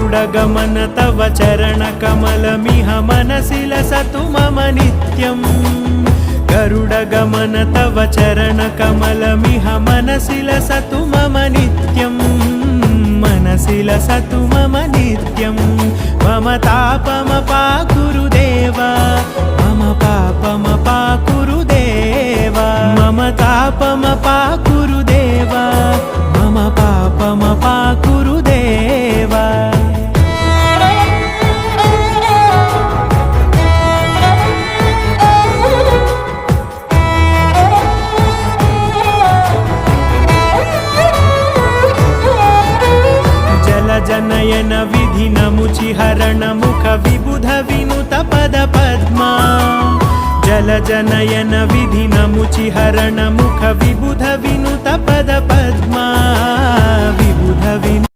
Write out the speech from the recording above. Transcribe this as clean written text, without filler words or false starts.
गरुडगमन तव चरणकमलमिह मनसि लसतु मम नित्यम् गरुडगमन तव चरणकमलमिह मनसि लसतु मम नित्यम् मनसि लसतु मम नित्यम् मम तापमपाकुरुदेव मम पापमपाकुरुदेव मम तापमपाकुरुदेव मम पापमपाकुरुदेव जनयन विधिनमुचिहरण मुख विबुध विनुत पद पद्मा जल जनयन विधिनमुचिहरण मुख विबुध विनुत पद पद्मा विबुध विनुत